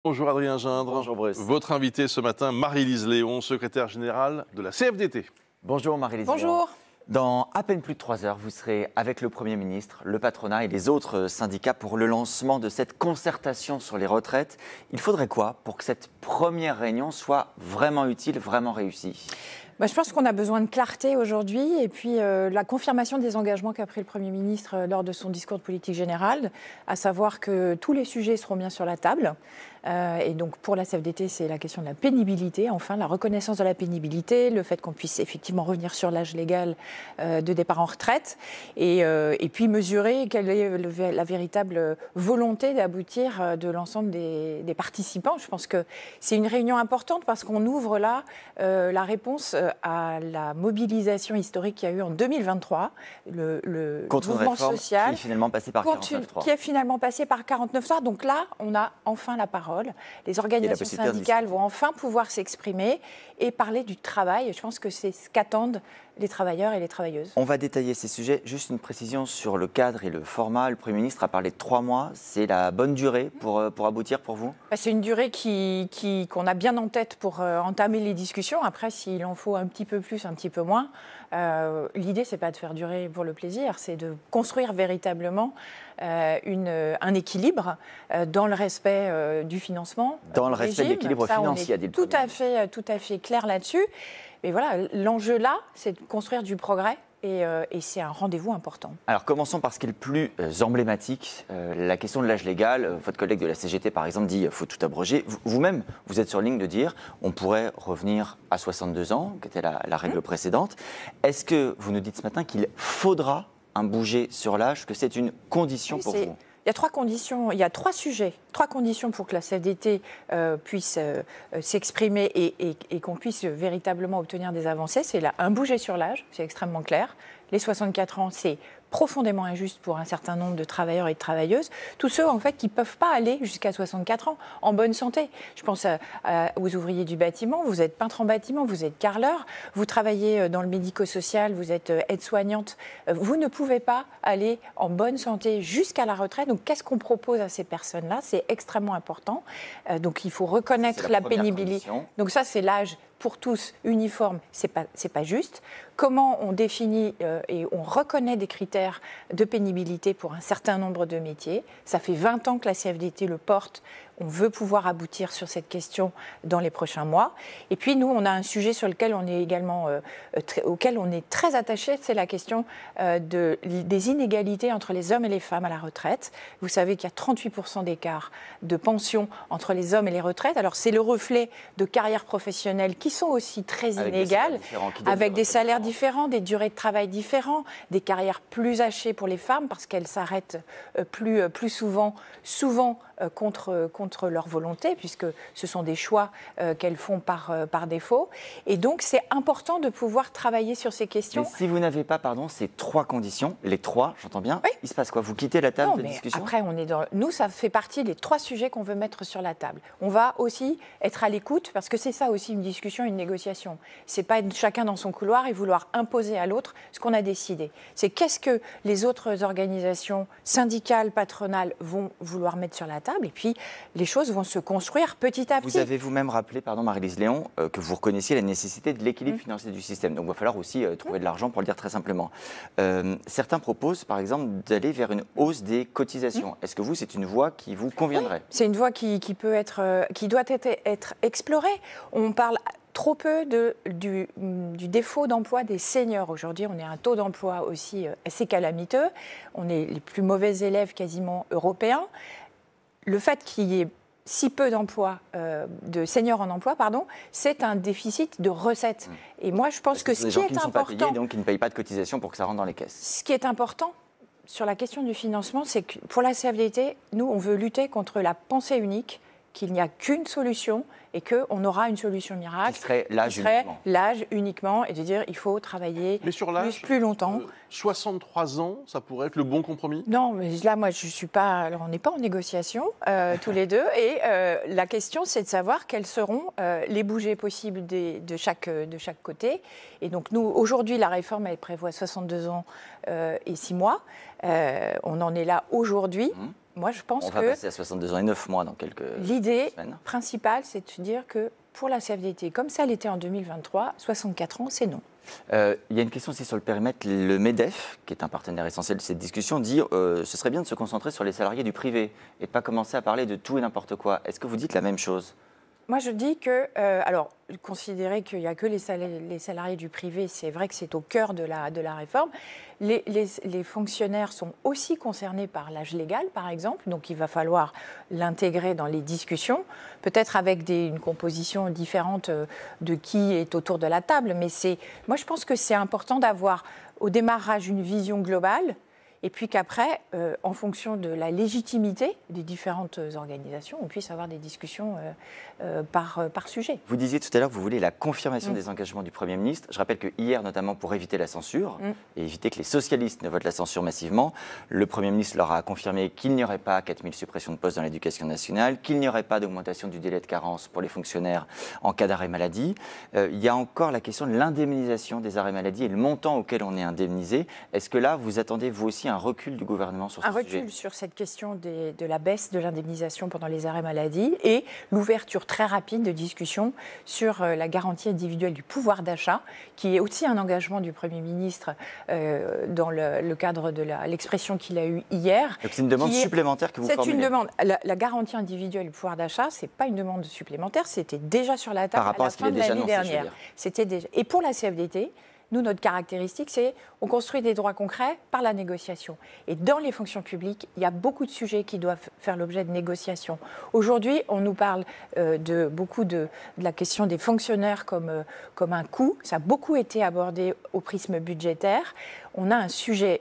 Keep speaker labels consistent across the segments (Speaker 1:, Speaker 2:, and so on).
Speaker 1: Bonjour Adrien Gindre.
Speaker 2: Bonjour Bruce.
Speaker 1: Votre invité ce matin, Marie-Lise Léon, secrétaire générale de la CFDT.
Speaker 2: Bonjour Marie-Lise.
Speaker 3: Bonjour.
Speaker 2: Dans à peine plus de 3 heures, vous serez avec le Premier ministre, le patronat et les autres syndicats pour le lancement de cette concertation sur les retraites. Il faudrait quoi pour que cette première réunion soit vraiment utile, vraiment réussie ?
Speaker 3: Je pense qu'on a besoin de clarté aujourd'hui et puis la confirmation des engagements qu'a pris le Premier ministre lors de son discours de politique générale, à savoir que tous les sujets seront bien sur la table. Et donc pour la CFDT, c'est la question de la pénibilité, enfin la reconnaissance de la pénibilité, le fait qu'on puisse effectivement revenir sur l'âge légal de départ en retraite et puis mesurer quelle est la véritable volonté d'aboutir de l'ensemble des participants. Je pense que c'est une réunion importante parce qu'on ouvre là la réponse à la mobilisation historique qu'il y a eu en 2023, le
Speaker 2: contre
Speaker 3: mouvement
Speaker 2: une réforme
Speaker 3: social
Speaker 2: qui est finalement passé par 49.3.
Speaker 3: qui est finalement passé par 49.3. Donc là, on a enfin la parole. Les organisations syndicales vont enfin pouvoir s'exprimer et parler du travail. Je pense que c'est ce qu'attendent les travailleurs et les travailleuses.
Speaker 2: On va détailler ces sujets. Juste une précision sur le cadre et le format. Le Premier ministre a parlé de 3 mois. C'est la bonne durée pour aboutir pour vous ?
Speaker 3: C'est une durée qu'on a bien en tête pour entamer les discussions. Après, s'il en faut un petit peu plus, un petit peu moins, l'idée, c'est pas de faire durer pour le plaisir, c'est de construire véritablement un équilibre dans le respect du financement.
Speaker 2: Dans le respect de l'équilibre financier, a dit le Premier ministre.
Speaker 3: Tout à fait clair là-dessus. Mais voilà, l'enjeu là, c'est de construire du progrès. Et c'est un rendez-vous important.
Speaker 2: Alors commençons par ce qui est le plus emblématique, la question de l'âge légal. Votre collègue de la CGT par exemple dit qu'il faut tout abroger. Vous-même, vous êtes sur ligne de dire on pourrait revenir à 62 ans, qui était la règle précédente. Est-ce que vous nous dites ce matin qu'il faudra un bouger sur l'âge, que c'est une condition pour vous ?
Speaker 3: Il y a 3 conditions, il y a 3 sujets, 3 conditions pour que la CFDT puisse s'exprimer et qu'on puisse véritablement obtenir des avancées. C'est un bouger sur l'âge, c'est extrêmement clair. Les 64 ans, c'est profondément injuste pour un certain nombre de travailleurs et de travailleuses. Tous ceux, en fait, qui ne peuvent pas aller jusqu'à 64 ans en bonne santé. Je pense aux ouvriers du bâtiment. Vous êtes peintre en bâtiment, vous êtes carreleur, vous travaillez dans le médico-social, vous êtes aide-soignante. Vous ne pouvez pas aller en bonne santé jusqu'à la retraite. Donc, qu'est-ce qu'on propose à ces personnes-là ? C'est extrêmement important. Donc, il faut reconnaître la pénibilité. Donc, ça, c'est l'âge pour tous uniforme, c'est pas juste. Comment on définit et on reconnaît des critères de pénibilité pour un certain nombre de métiers ? Ça fait 20 ans que la CFDT le porte. On veut pouvoir aboutir sur cette question dans les prochains mois. Et puis nous, on a un sujet sur lequel on est également, auquel on est très attaché, c'est la question des inégalités entre les hommes et les femmes à la retraite. Vous savez qu'il y a 38% d'écart de pension entre les hommes et les retraites. Alors c'est le reflet de carrières professionnelles qui sont aussi très inégales, avec des salaires différents, des durées de travail différents, des carrières plus hachées pour les femmes parce qu'elles s'arrêtent plus souvent contre leur volonté, puisque ce sont des choix qu'elles font par défaut. Et donc, c'est important de pouvoir travailler sur ces questions.
Speaker 2: Mais si vous n'avez pas, ces 3 conditions, les 3, j'entends bien, oui. Il se passe quoi ? Vous quittez la table de discussion ?
Speaker 3: Après, nous, ça fait partie des 3 sujets qu'on veut mettre sur la table. On va aussi être à l'écoute, parce que c'est ça aussi une discussion, une négociation. C'est pas être chacun dans son couloir et vouloir imposer à l'autre ce qu'on a décidé. C'est qu'est-ce que les autres organisations syndicales, patronales vont vouloir mettre sur la table, et puis les choses vont se construire petit à petit.
Speaker 2: Vous avez vous-même rappelé, Marie-Lise Léon, que vous reconnaissiez la nécessité de l'équilibre financier du système. Donc il va falloir aussi trouver de l'argent, pour le dire très simplement. Certains proposent, par exemple, d'aller vers une hausse des cotisations. Est-ce que c'est une voie qui vous conviendrait ?
Speaker 3: Oui, c'est une voie qui doit être explorée. On parle trop peu du défaut d'emploi des seniors. Aujourd'hui, on est à un taux d'emploi aussi assez calamiteux. On est les plus mauvais élèves quasiment européens. Le fait qu'il y ait si peu de seniors en emploi, c'est un déficit de recettes. Et moi, je pense que ce qui est important...
Speaker 2: Pas payés, donc qui ne payent pas de cotisation pour que ça rentre dans les caisses.
Speaker 3: Ce qui est important sur la question du financement, c'est que pour la CFDT, nous, on veut lutter contre la pensée unique, qu'il n'y a qu'une solution et qu'on aura une solution miracle
Speaker 2: qui serait
Speaker 3: l'âge uniquement et de dire il faut travailler plus longtemps.
Speaker 1: 63 ans, ça pourrait être le bon compromis ?
Speaker 3: Non, mais là, moi, je suis pas. Alors, on n'est pas en négociation tous les deux. Et la question, c'est de savoir quels seront les bougers possibles de chaque côté. Et donc, nous, aujourd'hui, la réforme, elle prévoit 62 ans et 6 mois. On en est là aujourd'hui. moi, je pense
Speaker 2: On va
Speaker 3: que
Speaker 2: passer à 62 ans et 9 mois dans quelques
Speaker 3: l'idée
Speaker 2: semaines.
Speaker 3: principale, c'est de se dire que pour la CFDT, comme ça l'était en 2023, 64 ans, c'est non.
Speaker 2: Il y a une question aussi sur le périmètre. Le MEDEF, qui est un partenaire essentiel de cette discussion, dit ce serait bien de se concentrer sur les salariés du privé et de ne pas commencer à parler de tout et n'importe quoi. Est-ce que vous dites la même chose?
Speaker 3: Moi, je dis que, alors, considérer qu'il n'y a que les salariés du privé, c'est vrai que c'est au cœur de la réforme. Les fonctionnaires sont aussi concernés par l'âge légal, par exemple, donc il va falloir l'intégrer dans les discussions, peut-être avec une composition différente de qui est autour de la table. Mais moi, je pense que c'est important d'avoir au démarrage une vision globale. Et puis qu'après, en fonction de la légitimité des différentes organisations, on puisse avoir des discussions par sujet.
Speaker 2: Vous disiez tout à l'heure que vous voulez la confirmation des engagements du Premier ministre. Je rappelle que hier, notamment pour éviter la censure et éviter que les socialistes ne votent la censure massivement, le Premier ministre leur a confirmé qu'il n'y aurait pas 4000 suppressions de postes dans l'éducation nationale, qu'il n'y aurait pas d'augmentation du délai de carence pour les fonctionnaires en cas d'arrêt maladie. Il y a encore la question de l'indemnisation des arrêts maladie et le montant auquel on est indemnisé. Est-ce que là, vous attendez vous aussi un recul du gouvernement sur ce sujet?
Speaker 3: Un recul sur cette question de la baisse de l'indemnisation pendant les arrêts maladie et l'ouverture très rapide de discussions sur la garantie individuelle du pouvoir d'achat, qui est aussi un engagement du Premier ministre dans le cadre de l'expression qu'il a eue hier.
Speaker 2: Donc c'est une demande supplémentaire que vous formulez?
Speaker 3: C'est une demande. La garantie individuelle du pouvoir d'achat, ce n'est pas une demande supplémentaire, c'était déjà sur la table à la fin de l'année dernière. C'était déjà. Et pour la CFDT, nous, notre caractéristique, c'est qu'on construit des droits concrets par la négociation. Et dans les fonctions publiques, il y a beaucoup de sujets qui doivent faire l'objet de négociations. Aujourd'hui, on nous parle beaucoup de la question des fonctionnaires comme un coût. Ça a beaucoup été abordé au prisme budgétaire. On a un sujet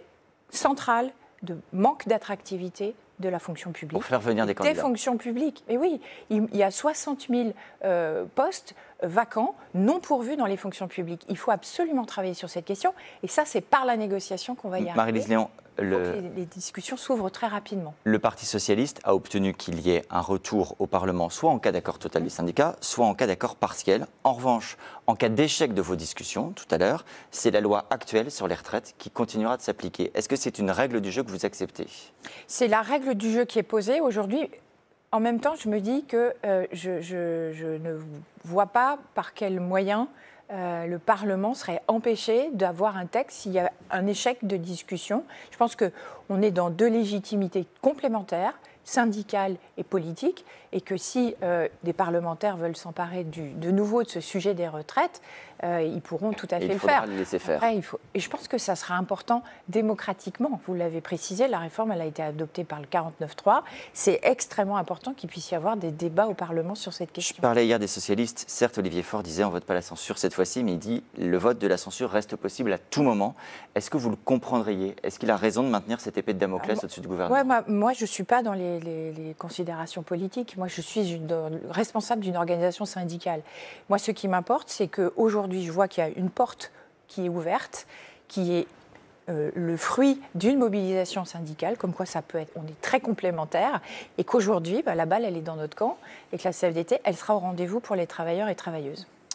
Speaker 3: central de manque d'attractivité de la fonction publique.
Speaker 2: Pour faire venir des candidats.
Speaker 3: Des fonctions publiques. Et oui, il y a 60 000 postes vacants, non pourvus dans les fonctions publiques. Il faut absolument travailler sur cette question. Et ça, c'est par la négociation qu'on va y arriver.
Speaker 2: Marie-Lise Léon,
Speaker 3: les discussions s'ouvrent très rapidement.
Speaker 2: Le Parti socialiste a obtenu qu'il y ait un retour au Parlement, soit en cas d'accord total des syndicats, soit en cas d'accord partiel. En revanche, en cas d'échec de vos discussions, tout à l'heure, c'est la loi actuelle sur les retraites qui continuera de s'appliquer. Est-ce que c'est une règle du jeu que vous acceptez?
Speaker 3: C'est la règle du jeu qui est posée aujourd'hui. En même temps, je me dis que je ne vois pas par quels moyens le Parlement serait empêché d'avoir un texte s'il y a un échec de discussion. Je pense qu'on est dans deux légitimités complémentaires, syndicale et politique, et que si des parlementaires veulent s'emparer de nouveau de ce sujet des retraites, ils pourront tout à fait le faire.
Speaker 2: Le laisser faire.
Speaker 3: Après, et je pense que ça sera important démocratiquement. Vous l'avez précisé, la réforme elle a été adoptée par le 49.3. C'est extrêmement important qu'il puisse y avoir des débats au Parlement sur cette question.
Speaker 2: Je parlais hier des socialistes. Certes, Olivier Faure disait on ne vote pas la censure cette fois-ci, mais il dit le vote de la censure reste possible à tout moment. Est-ce que vous le comprendriez? Est-ce qu'il a raison de maintenir cette épée de Damoclès au-dessus du gouvernement?
Speaker 3: Ouais, moi, je ne suis pas dans les considérations politiques. Moi, je suis responsable d'une organisation syndicale. Moi, ce qui m'importe, c'est qu'aujourd'hui, je vois qu'il y a une porte qui est ouverte, qui est le fruit d'une mobilisation syndicale, comme quoi ça peut être, on est très complémentaires, et qu'aujourd'hui, la balle, elle est dans notre camp, et que la CFDT, elle sera au rendez-vous pour les travailleurs et travailleuses.